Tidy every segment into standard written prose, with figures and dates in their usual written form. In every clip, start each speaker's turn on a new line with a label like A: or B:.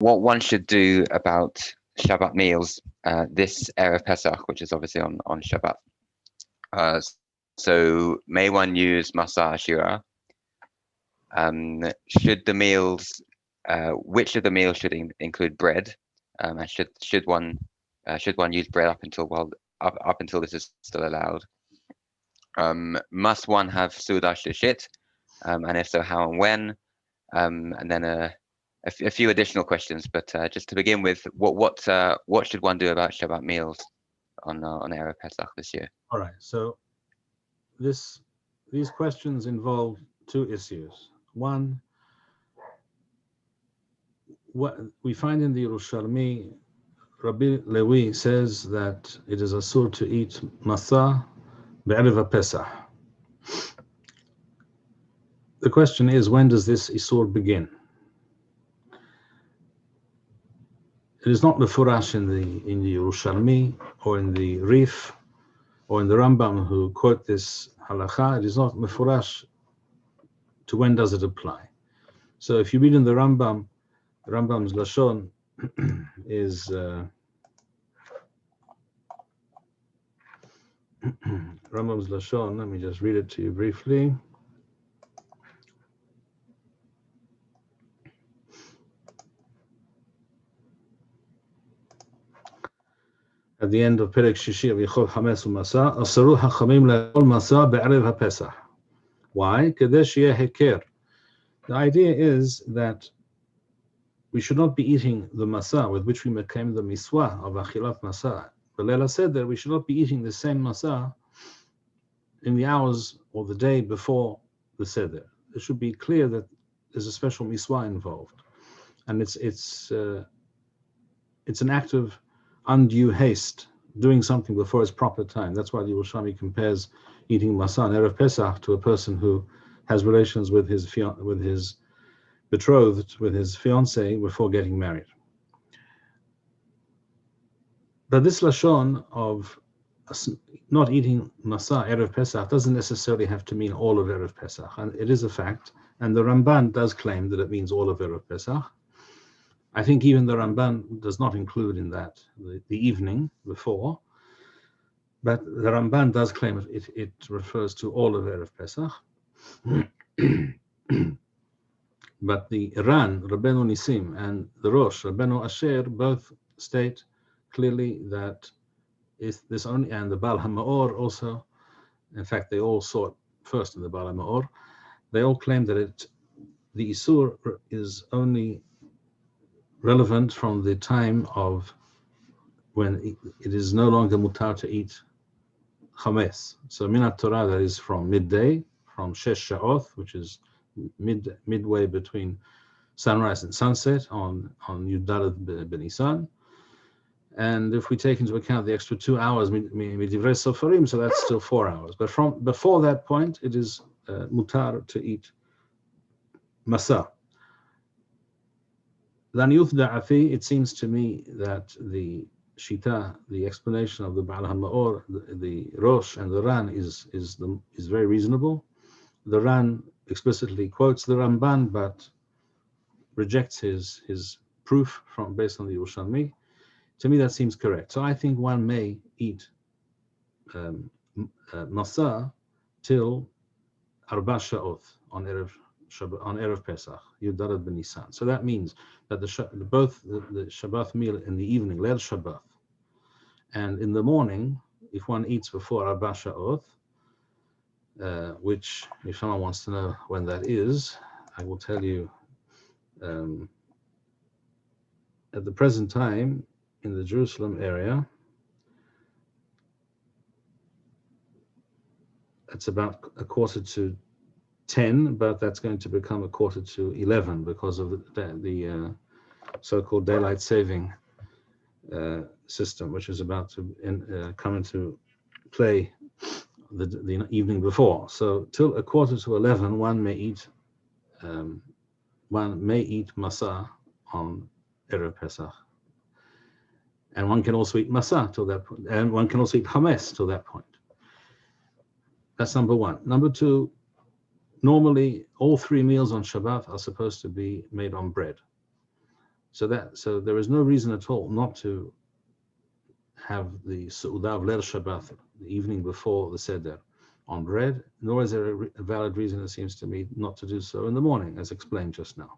A: what one should do about Shabbat meals this Erev Pesach, which is obviously on Shabbat. So may one use Matzah ashira? Should the meals, which of the meals should include bread? And should one use bread up until this is still allowed? Must one have Suda Shishit? And if so, how and when? And then a few additional questions. But just to begin with, what should one do about Shabbat meals on Erev Pesach this year?
B: All right. So these questions involve two issues. One, what we find in the Yerushalmi, Rabbi Levi says that it is asur to eat Matzah Erev Pesach. The question is, when does this isur begin? It is not mefurash in the Yerushalmi or in the Rif or in the Rambam who quote this halakha. It is not mefurash to when does it apply. So if you read in the Rambam's lashon is Rambam's lashon. Let me just read it to you briefly. At the end of Perek Shishi of Yichol Hames u'Masa, Asaru Hachamim le'ol Masa be'erev HaPesach. Why? Kadesh yeh heker. The idea is that we should not be eating the Masa with which we became the miswa of Achilat Masa. But Leila said that we should not be eating the same Masa in the hours or the day before the Seder. It should be clear that there's a special miswa involved, and it's an act of undue haste, doing something before its proper time. That's why the Yerushalmi compares eating Matzah on Erev Pesach to a person who has relations with his betrothed, with his fiancée, before getting married. But this lashon of not eating Matzah Erev Pesach doesn't necessarily have to mean all of Erev Pesach, and it is a fact. And the Ramban does claim that it means all of Erev Pesach. I think even the Ramban does not include in that the evening before, but the Ramban does claim it refers to all of Erev Pesach. But the Ran, Rabbeinu Nisim, and the Rosh, Rabbeinu Asher, both state clearly that is this only, and the Baal HaMaor also, in fact, they all saw it first in the Baal HaMaor, they all claim that the Isur is only relevant from the time of when it is no longer mutar to eat chametz. So minat Torah, that is from midday, from shesh sha'oth, which is midway between sunrise and sunset on Yud Daled B'Nisan. And if we take into account the extra 2 hours midivrei sofarim, so that's still 4 hours. But from before that point, it is mutar to eat Matzah. Laniyuth da'afi, it seems to me that the Shita, the explanation of the Baal HaMaor, the Rosh and the Ran is very reasonable. The Ran explicitly quotes the Ramban, but rejects his proof based on the Yerushalmi. To me, that seems correct. So I think one may eat Matzah till Arba Sha'oth on Erev Pesach, Yud Daled B'Nisan. So that means that both the Shabbat meal in the evening, Leil Shabbat, and in the morning, if one eats before Arba Sha'oth, which, if someone wants to know when that is, I will tell you. At the present time, in the Jerusalem area, it's about 10:15, but that's going to become 11:15 because of the so-called daylight saving system, which is about to come into play the evening before. So till 11:15, one may eat Matzah on Erev Pesach. And one can also eat Matzah till that point, and one can also eat Hametz till that point. That's number one. Number two, normally all 3 meals on Shabbat are supposed to be made on bread. So there is no reason at all not to have the Su'udah of Leil Shabbat, the evening before the Seder, on bread, nor is there a valid reason, it seems to me, not to do so in the morning, as explained just now.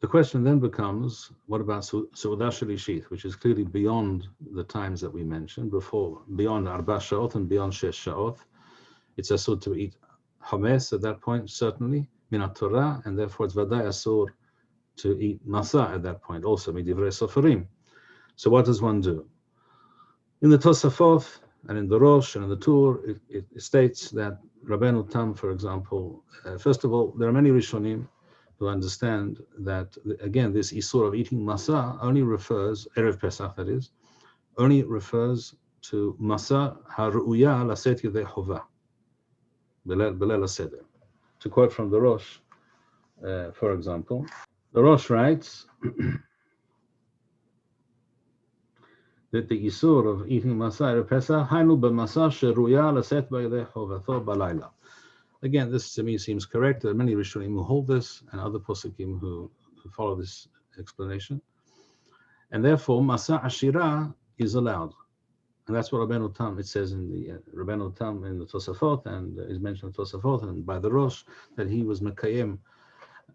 B: The question then becomes, what about Su'udah Shalishit, which is clearly beyond the times that we mentioned before, beyond Arba Sha'ot and beyond Shesh Sha'ot. It's asur to eat Hametz at that point, certainly, Minat Torah, and therefore it's Vadai asur to eat Matzah at that point, also Midivrei Soferim. So what does one do? In the Tosafot and in the Rosh and in the Tur, it states that Rabbeinu Tam, for example, first of all, there are many Rishonim who understand that, again, this Isur of eating Matzah only refers, Erev Pesach that is, only refers to Matzah Ha'ru'uya Laset Yedei Chova, Belel HaSeder. To quote from the Rosh, for example, the Rosh writes that the Isur of eating Matzah Erev Pesach, Hainu b'Matzah sheruya laset b'yedei chovato b'layla. Again, this to me seems correct. There are many Rishonim who hold this, and other Poskim who follow this explanation. And therefore, Matzah ashira is allowed. And that's what Rabbeinu Tam, it says in the Rabbeinu Tam in the Tosafot, and is mentioned in Tosafot and by the Rosh, that he was Mekayim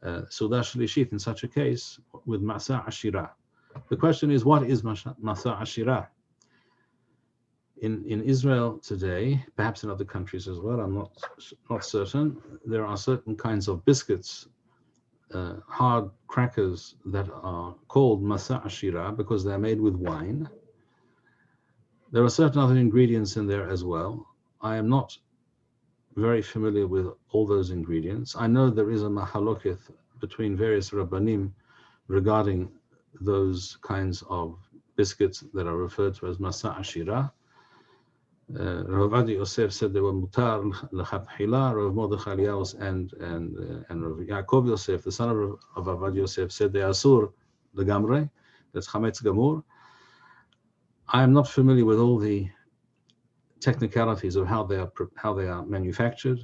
B: Su'udah Shalishit in such a case with Matzah ashira. The question is, what is Matzah ashira? In Israel today, perhaps in other countries as well, I'm not certain, there are certain kinds of biscuits, hard crackers that are called Matzah ashira because they're made with wine. There are certain other ingredients in there as well. I am not very familiar with all those ingredients. I know there is a mahaloketh between various Rabbanim regarding those kinds of biscuits that are referred to as Matzah ashira. Rav Adi Yosef said they were mutar l'chatchila. Rav Mordechai Eliyahu and Rav Yaakov Yosef, the son of Rav Adi Yosef, said they are asur legamrei. That's chametz gamur. I am not familiar with all the technicalities of how they are manufactured.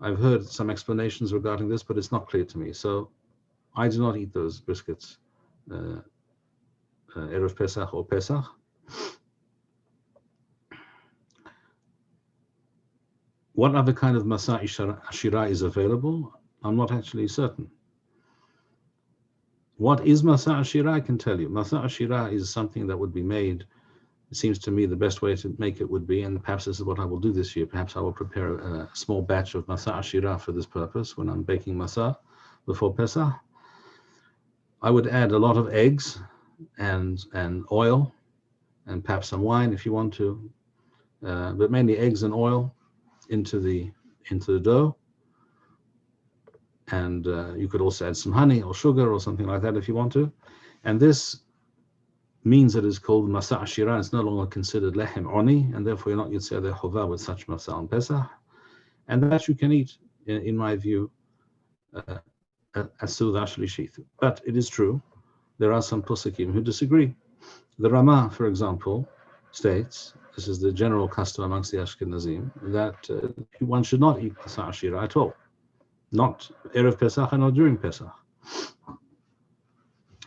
B: I've heard some explanations regarding this, but it's not clear to me. So I do not eat those biscuits, Erev Pesach or Pesach. What other kind of Matzah ashira is available? I'm not actually certain. What is Matzah ashira? I can tell you. Matzah ashira is something that would be made. It seems to me the best way to make it would be, and perhaps this is what I will do this year, perhaps I will prepare a small batch of Matzah ashira for this purpose when I'm baking Matzah before Pesach. I would add a lot of eggs and oil and perhaps some wine if you want to, but mainly eggs and oil into the dough. And you could also add some honey or sugar or something like that if you want to. And this means that it's called Matzah ashira. It's no longer considered lechem oni, and therefore you're not Yotzei Yedei Chova with such Matzah on Pesach. And that you can eat, in my view, as Su'udah Shalishit. But it is true, there are some Poskim who disagree. The Ramah, for example, states, this is the general custom amongst the Ashkenazim, that one should not eat Matzah ashira at all. Not Erev Pesach and not during Pesach.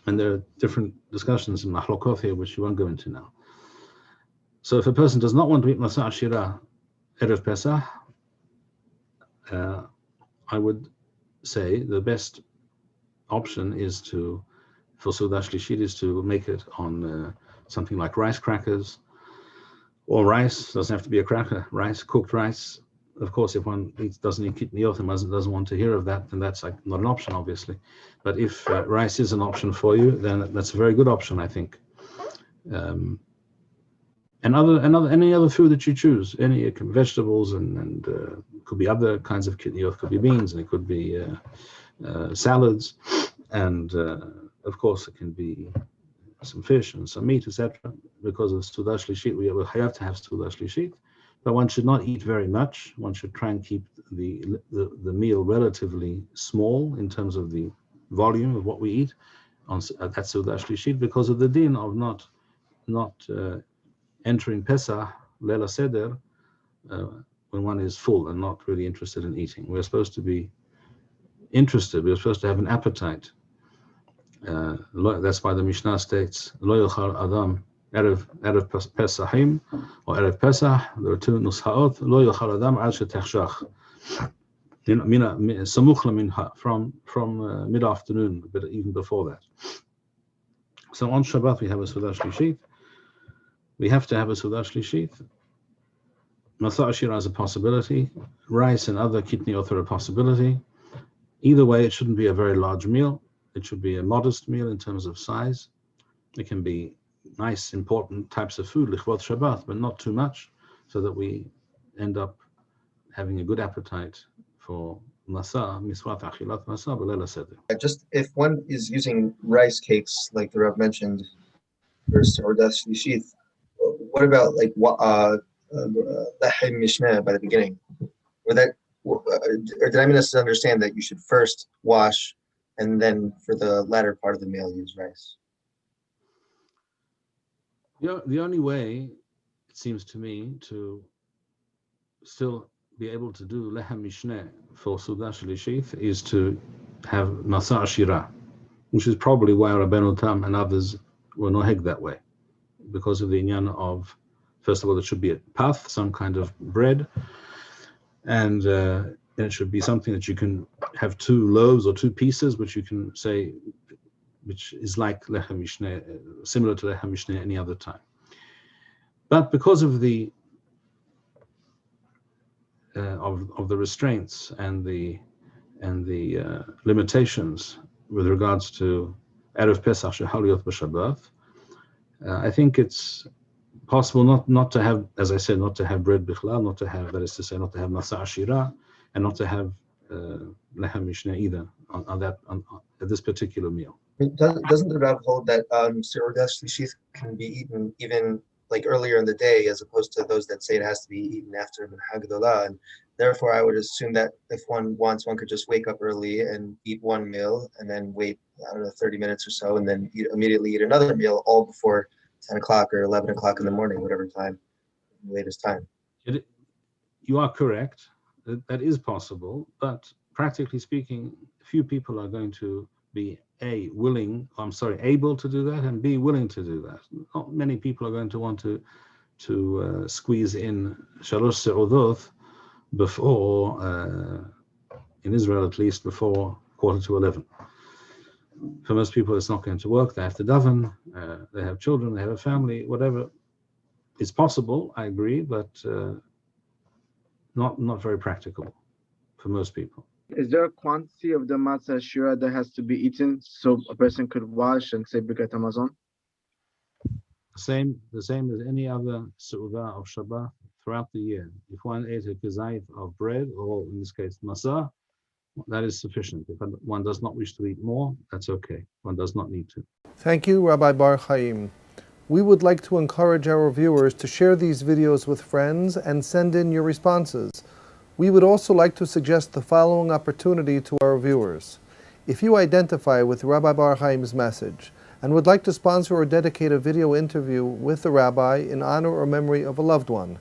B: And there are different discussions in Mahlokot here, which you won't go into now. So if a person does not want to eat Matzah ashira Erev Pesach, I would say the best option is to, for Su'udah Shlishit, is to make it on something like rice crackers, or rice, doesn't have to be a cracker, rice, cooked rice. Of course, if one doesn't eat kitniyot and doesn't want to hear of that, then that's not an option, obviously. But if rice is an option for you, then that's a very good option, I think. And any other food that you choose, any vegetables and could be other kinds of kitniyot, could be beans, and it could be salads, and of course it can be some fish and some meat, etc. Because of Su'udah Shlishit, we have to have Su'udah Shlishit. But one should not eat very much. One should try and keep the meal relatively small in terms of the volume of what we eat at that Su'udah Shlishit, because of the din of not entering Pesach, Leil HaSeder, when one is full and not really interested in eating. We're supposed to be interested. We're supposed to have an appetite That's why the Mishnah states, Lo yochal Adam Erev Pesachim, or Erev Pesach. There are two nushaot. Lo yochal Adam ad shetechshach. Samuch laminha, from mid-afternoon, but even before that. So on Shabbat we have a Sudah Shlishit. We have to have a Sudah Shlishit. Matzah ashira is a possibility. Rice and other kitniot are a possibility. Either way, it shouldn't be a very large meal. It should be a modest meal in terms of size. It can be nice, important types of food, lichvot Shabbat, but not too much, so that we end up having a good appetite for Matzah, misvat achilat Matzah, b'leil seder.
C: Just if one is using rice cakes, like the Rav mentioned, or Seudat Shlishit, what about like Lechem Mishneh by the beginning? Or did I misunderstand that you should first wash and then for the latter part of the meal use rice?
B: The only way, it seems to me, to still be able to do Lechem Mishneh for Sudah Shlishit is to have Matzah ashira, which is probably why Rabbeinu Tam and others were noheg that way, because of the inyan of, first of all, it should be a path, some kind of bread, and it should be something that you can have two loaves or two pieces, which you can say, which is like Lechem Mishneh, similar to Lechem Mishneh any other time. But because of the of the restraints and the limitations with regards to Erev Pesach Shehaliot b'Shabbat, I think it's possible not to have, as I said, not to have bread bichlal, not to have, that is to say, not to have Matzah ashira, and not to have Lechem Mishneh either at this particular meal.
C: Doesn't the Rav hold that Seudat Shlishit can be eaten even like earlier in the day, as opposed to those that say it has to be eaten after Mincha Gedolah? And therefore, I would assume that if one wants, one could just wake up early and eat one meal, and then wait, 30 minutes or so, and then immediately eat another meal, all before 10 o'clock or 11 o'clock in the morning, whatever time, latest time.
B: You are correct. That is possible, but practically speaking, few people are going to be able to do that, and B, willing to do that. Not many people are going to want to squeeze in shalosh se'udot before, in Israel at least, before 11:15. For most people, it's not going to work. They have to daven, they have children, they have a family, whatever. It's possible, I agree, but not very practical for most people.
D: Is there a quantity of the matzah ashira that has to be eaten so a person could wash and say Birkat Hamazon?
B: The same as any other Seudah of Shabbat throughout the year. If one ate a kazayit of bread, or in this case Matzah, that is sufficient. If one does not wish to eat more, that's okay. One does not need to.
E: Thank you, Rabbi Bar-Hayim. We would like to encourage our viewers to share these videos with friends and send in your responses. We would also like to suggest the following opportunity to our viewers. If you identify with Rabbi Bar-Hayim's message and would like to sponsor or dedicate a video interview with the rabbi in honor or memory of a loved one,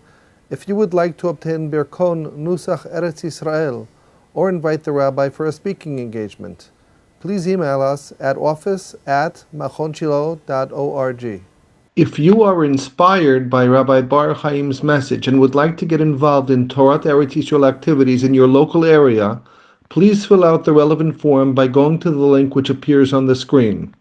E: if you would like to obtain Birkon Nusach Eretz Yisrael or invite the rabbi for a speaking engagement, please email us at office@machonshilo.org.
F: If you are inspired by Rabbi Bar-Hayim's message and would like to get involved in Torah Eretz Yisrael activities in your local area, please fill out the relevant form by going to the link which appears on the screen.